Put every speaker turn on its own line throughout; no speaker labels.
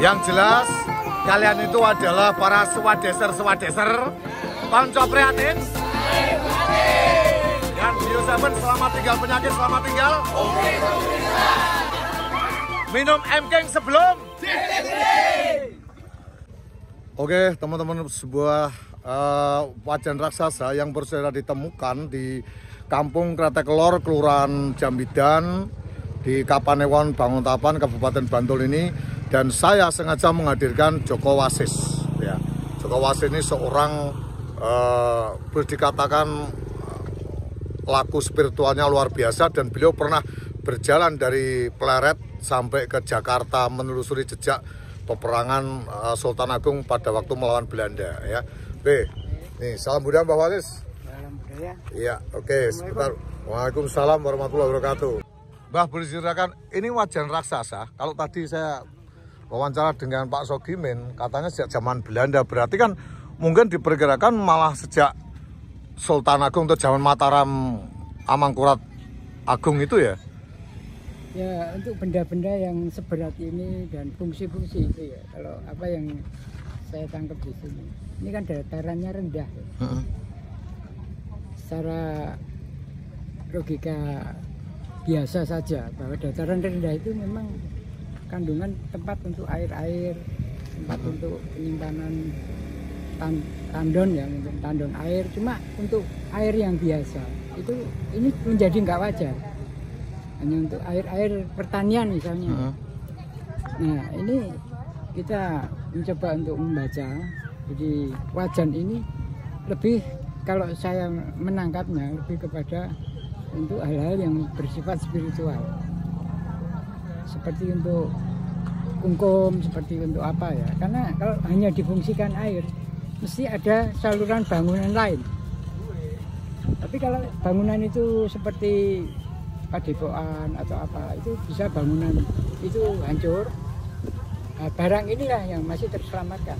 Yang jelas kalian itu adalah para swadeser konco prihatin. Dan Bio7 selamat tinggal penyakit, selamat tinggal. Minum M-King sebelum. Oke teman-teman, sebuah wajan raksasa yang baru ditemukan di Kampung Kretek Lor, Kelurahan Jambidan, di Kapanewon, Banguntapan, Kabupaten Bantul ini. Dan saya sengaja menghadirkan Joko Wasis. Ya. Joko Wasis ini seorang boleh dikatakan laku spiritualnya luar biasa, dan beliau pernah berjalan dari Pleret sampai ke Jakarta menelusuri jejak peperangan Sultan Agung pada waktu melawan Belanda. Ya. Nih salam budaya Mbah Wasis.
Salam budaya.
Iya, oke, sebentar. Waalaikumsalam warahmatullahi wabarakatuh. Mbah, boleh diceritakan ini wajan raksasa. Kalau tadi saya wawancara dengan Pak Sogimin, katanya sejak zaman Belanda, berarti kan mungkin diperkirakan malah sejak Sultan Agung atau zaman Mataram Amangkurat Agung itu ya?
Ya, untuk benda-benda yang seberat ini dan fungsi-fungsi itu ya, kalau apa yang saya tangkap di sini, ini kan datarannya rendah ya. Secara logika biasa saja bahwa dataran rendah itu memang kandungan tempat untuk air-air, tempat untuk penyimpanan tandon ya, mungkin tandon air. Cuma untuk air yang biasa itu ini menjadi nggak wajar, hanya untuk air pertanian misalnya. Nah ini kita mencoba untuk membaca, jadi wajan ini lebih, kalau saya menangkapnya lebih kepada untuk hal-hal yang bersifat spiritual, seperti untuk kungkum, seperti untuk apa ya, karena kalau hanya difungsikan air mesti ada saluran bangunan lain. Tapi kalau bangunan itu seperti padepokan atau apa, itu bisa bangunan itu hancur. Nah, barang inilah yang masih terselamatkan.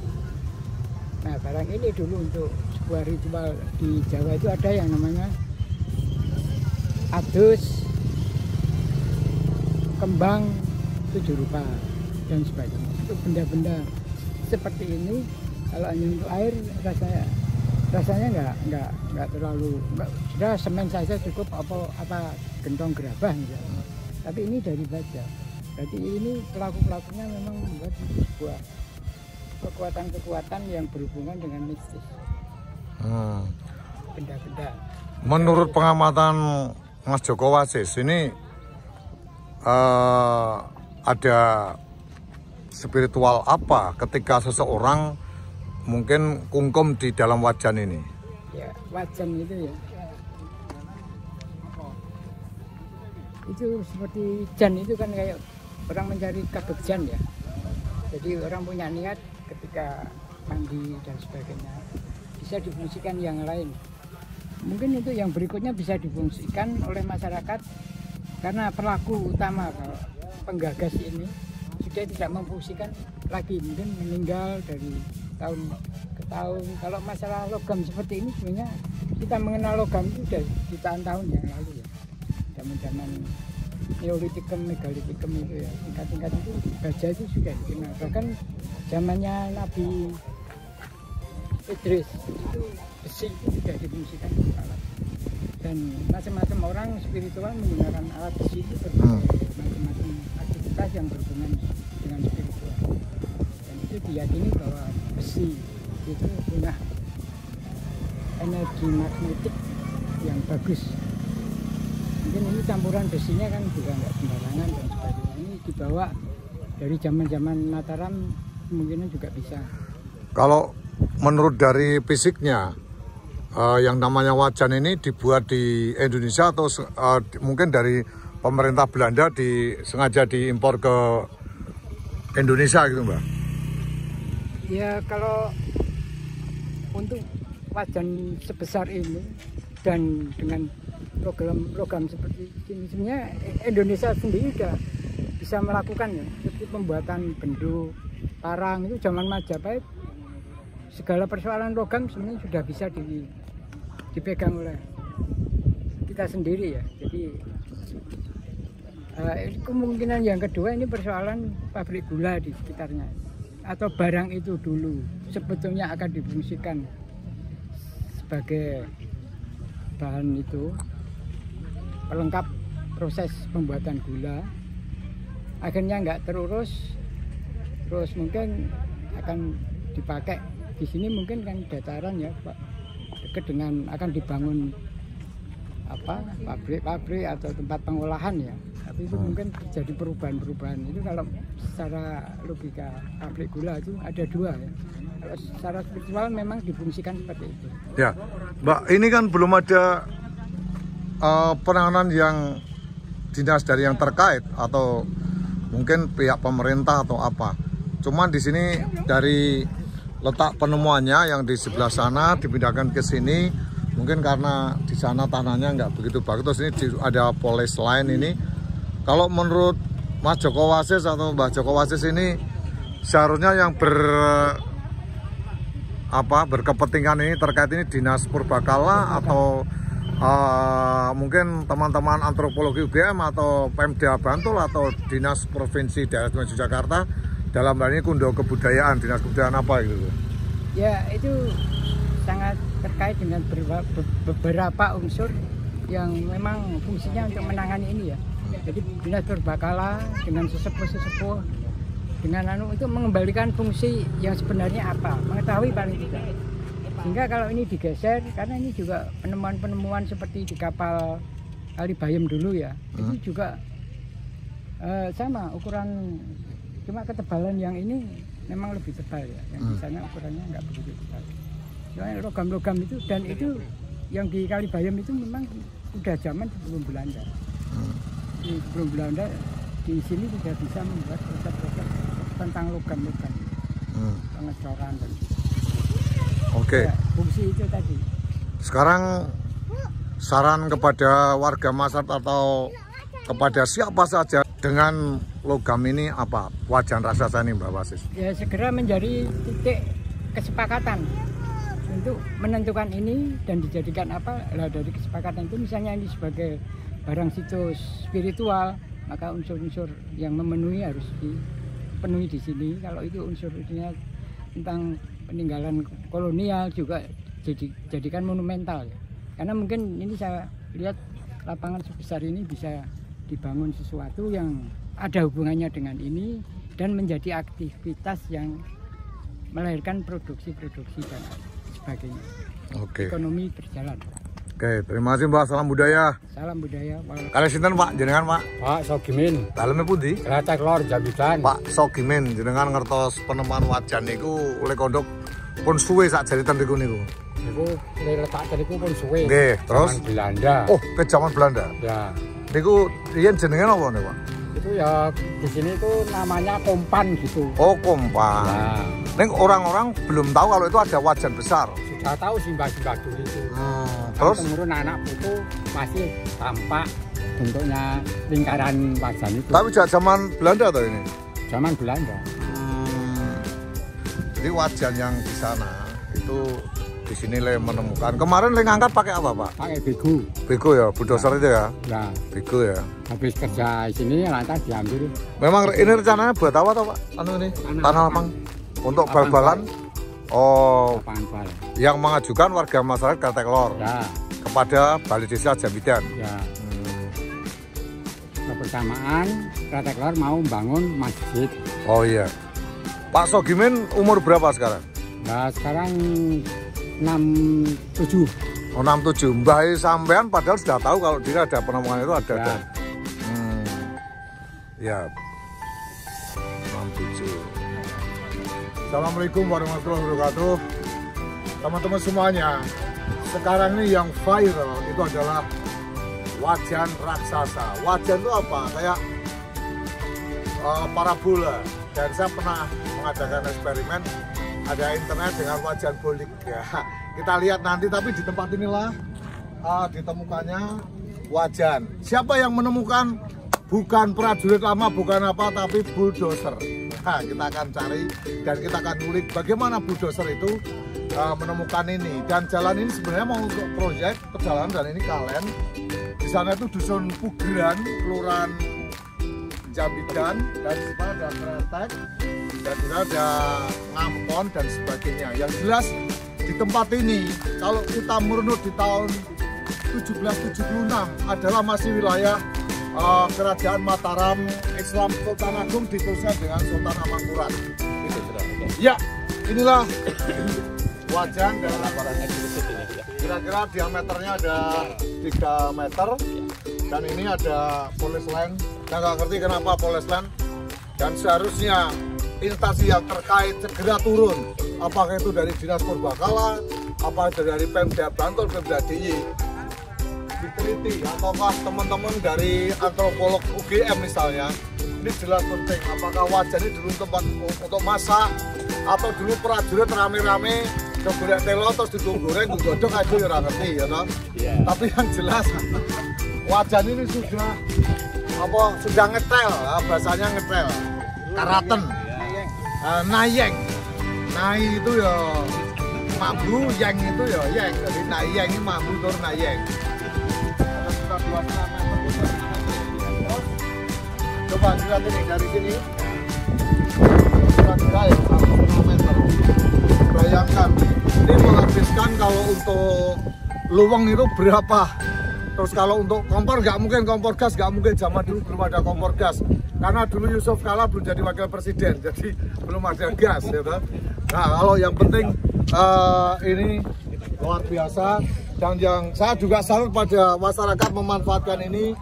Nah, barang ini dulu untuk sebuah ritual di Jawa itu ada yang namanya adus, kembang 7 rupa dan sebagainya. Itu benda-benda seperti ini kalau hanya untuk air rasanya nggak terlalu, sudah semen saja cukup, apa gentong gerabah misalnya. Tapi ini dari baja. Berarti ini pelakunya memang membuat sebuah kekuatan-kekuatan yang berhubungan dengan mistis. Benda-benda.
Menurut pengamatan Mas Joko Wasis ini ada spiritual apa ketika seseorang mungkin kungkum di dalam wajan ini?
Ya, wajan itu ya, itu seperti jan, itu kan kayak orang mencari kabegjan ya. Jadi orang punya niat ketika mandi dan sebagainya bisa difungsikan yang lain. Mungkin itu yang berikutnya bisa difungsikan oleh masyarakat, karena pelaku utama kalau penggagas ini sudah tidak memfungsikan lagi, mungkin meninggal dari tahun ke tahun. Kalau masalah logam seperti ini sebenarnya kita mengenal logam itu sudah jutaan-tahun yang lalu ya. Zaman-zaman Neolitikum, Megalitikum itu ya, tingkat-tingkat itu baja itu sudah dikenal. Bahkan zamannya Nabi Idris itu besi itu sudah difungsikan untuk alat. Dan macam-macam orang spiritual menggunakan alat besi itu berbagai macam-macam aktivitas yang berhubungan dengan spiritual. Dan itu diyakini bahwa besi itu punya energi magnetik yang bagus. Mungkin ini campuran besinya kan juga nggak sembarangan dan sebagainya. Ini dibawa dari zaman-zaman Mataram, kemungkinan juga bisa.
Kalau menurut dari fisiknya, yang namanya wajan ini dibuat di Indonesia atau mungkin dari pemerintah Belanda sengaja diimpor ke Indonesia gitu, Mbak?
Ya, kalau untuk wajan sebesar ini dan dengan program seperti ini, sebenarnya Indonesia sendiri sudah bisa melakukan ya, seperti pembuatan bendu, parang itu zaman Majapahit. Segala persoalan logam sebenarnya sudah bisa dipegang oleh kita sendiri ya. Jadi Kemungkinan yang kedua ini persoalan pabrik gula di sekitarnya atau barang itu dulu sebetulnya akan difungsikan sebagai bahan itu pelengkap proses pembuatan gula, akhirnya nggak terurus, terus mungkin akan dipakai di sini mungkin kan dataran ya Pak, dekat dengan akan dibangun pabrik-pabrik atau tempat pengolahan ya. Tapi itu mungkin terjadi perubahan-perubahan. Itu kalau secara logika pabrik gula itu ada dua ya. Kalau secara spiritual memang difungsikan seperti itu.
Ya, Mbak, ini kan belum ada penanganan yang dinas dari yang terkait atau mungkin pihak pemerintah atau apa. Cuman di sini dari letak penemuannya yang di sebelah sana dipindahkan ke sini, mungkin karena di sana tanahnya nggak begitu bagus. Terus ini ada polis lain ini. Kalau menurut Mas Joko Wasis atau Mbah Joko Wasis ini seharusnya yang berkepentingan ini terkait ini dinas Purbakala atau mungkin teman-teman antropologi UGM atau Pemda Bantul atau dinas provinsi daerah istimewa Yogyakarta dalam hal ini Kundo Kebudayaan, dinas kebudayaan apa gitu?
Ya itu sangat terkait dengan beberapa unsur yang memang fungsinya untuk menangani ini ya. Jadi dinas Purbakala dengan sesepuh-sesepuh dengan itu mengembalikan fungsi yang sebenarnya apa, mengetahui paling tidak. Sehingga kalau ini digeser, karena ini juga penemuan-penemuan seperti di kapal Kalibayem dulu ya, itu juga sama ukuran, cuma ketebalan yang ini memang lebih tebal ya, yang di sana ukurannya nggak begitu tebal. Soalnya logam-logam itu, dan itu yang di Kalibayem itu memang udah zaman sebelum Belanda. Sebelum Belanda di sini sudah bisa membuat proses-proses tentang logam-logam, pengecoran dan
Oke.
ya, fungsi itu tadi.
Sekarang saran kepada warga masyarakat atau kepada siapa saja dengan logam ini apa? Wajan raksasa ini Mbak Wasis.
Ya segera menjadi titik kesepakatan untuk menentukan ini dan dijadikan apa. Lah dari kesepakatan itu misalnya ini sebagai barang situs spiritual, maka unsur-unsur yang memenuhi harus dipenuhi di sini. Kalau itu unsur-unsurnya tentang peninggalan kolonial juga jadikan monumental ya. Karena mungkin ini saya lihat lapangan sebesar ini bisa dibangun sesuatu yang ada hubungannya dengan ini dan menjadi aktivitas yang melahirkan produksi-produksi dan sebagainya.
Oke.
Ekonomi berjalan.
Oke, terima kasih Mbak. Salam budaya.
Salam budaya.
Kalian sinten Pak? Jenengan Pak?
Pak Sogimin,
Dalamnya pundi?
Kretek Lor Jambidan.
Pak Sogimin, jenengan ngertos penemuan wajan niku oleh kondok pun suwe sak jaritan niku niku.
Niku letak niku pun suwe.
Nggih, terus
Zaman Belanda.
oh, ke zaman Belanda.
Ya.
Niku riyen jenengan apa nih Pak?
Itu ya di sini itu namanya kompan gitu.
Oh, kompan.
Nah,
Ning orang-orang belum tahu kalau itu ada wajan besar.
sudah tahu simbah-simbah dulu itu.
Terus
Temurun anak itu masih tampak bentuknya lingkaran wajan itu.
tapi sejak zaman Belanda atau ini?
Zaman Belanda.
Jadi wajan yang di sana itu di sini le menemukan. Kemarin le ngangkat pakai apa Pak?
Pakai begu.
Bego ya, bulldozer itu ya.
Nah,
Bego ya.
habis kerja di sini lantas diambil.
Memang ini rencananya buat apa toh Pak? Anu ini tanah lapang untuk bal-balan. Oh,
Lapangan bal.
yang mengajukan warga masyarakat Kretek Lor
Ya,
kepada Balai Desa Jambidan.
ya. Kebersamaan Kretek Lor mau bangun masjid.
Oh iya. Pak Sogimin umur berapa sekarang?
Nah sekarang 67.
Oh, 67. Mbah sampean padahal sudah tahu kalau dia ada penemuan itu ada.
Ya.
Ya. 67. Assalamualaikum warahmatullahi wabarakatuh. Teman-teman semuanya, sekarang ini yang viral itu adalah wajan raksasa. Wajan itu apa? Kayak parabola. Dan saya pernah mengadakan eksperimen, ada internet dengan wajan bolik ya. Kita lihat nanti, tapi di tempat inilah ditemukannya wajan. Siapa yang menemukan? Bukan prajurit lama, bukan apa, tapi bulldozer. Nah, kita akan cari dan kita akan ulik bagaimana bulldozer itu menemukan ini. Dan jalan ini sebenarnya mau untuk proyek perjalanan, dan ini kalen. Di sana itu dusun Pugeran, kelurahan Jambidan, dan di sebelah ada Kretek, dan di sana ada Ngampon dan sebagainya. Yang jelas di tempat ini kalau kita merunut di tahun 1776 adalah masih wilayah Kerajaan Mataram Islam Sultan Agung, diteruskan dengan Sultan Amangkurat. Ya, inilah wajan dan kira-kira diameternya ada 3 meter, dan ini ada police line. Saya nggak ngerti kenapa police line, dan seharusnya instansi yang terkait segera turun, apakah itu dari Dinas Purbakala, apa dari Pemda Bantul, Pemda DIY, diteliti, ataukah teman-teman dari antropolog UGM misalnya. Ini jelas penting, apakah wajan ini dulu tempat untuk masak, atau dulu prajurit rame-rame goreng telo terus digoreng godok aja ya ngerti ya toh. Tapi yang jelas wajan ini sudah ngetel, bahasanya ngetel, karaten, nayeng, nai itu ya mambu, yang itu ya yang, jadi nayeng ini mambu tur nayeng. Ada sekitar 2,5 meter. Coba dilihat ini dari sini, kira-kira ya 1,5 meter. Bayangkan, ini menghabiskan kalau untuk luweng itu berapa? Terus kalau untuk kompor nggak mungkin, kompor gas nggak mungkin, zaman dulu belum ada kompor gas. Karena dulu Yusuf Kala belum jadi wakil presiden, jadi belum ada gas. Ya kan? Nah kalau yang penting ini luar biasa, dan yang saya juga salut pada masyarakat memanfaatkan ini.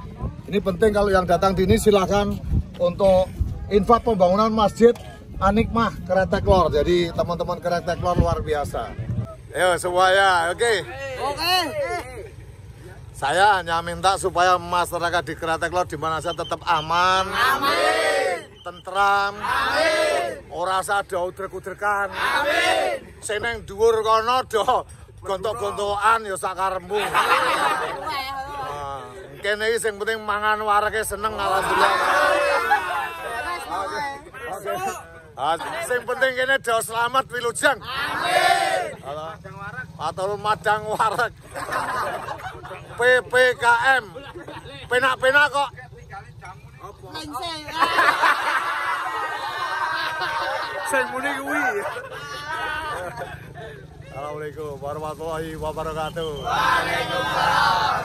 Ini penting, kalau yang datang di ini silahkan untuk infak pembangunan masjid Anikmah Kretek Lor. Jadi teman-teman Kretek Lor luar biasa. Ayo semuanya, oke. Saya hanya minta supaya masyarakat di Kretek Lor di mana saja tetap aman, tentram, ora usah ada udrek-udrekan, seneng dhuwur kono do gontok-gontokan ya sak karepmu. Kene iki sing penting mangan warege seneng, alhamdulillah. Oke. Sing penting kene do selamat wilujeng. Amin. Atur madang wareg. PPKM. Penak-penak kok. Sing muni kuwi. Assalamualaikum warahmatullahi wabarakatuh. Waalaikumsalam.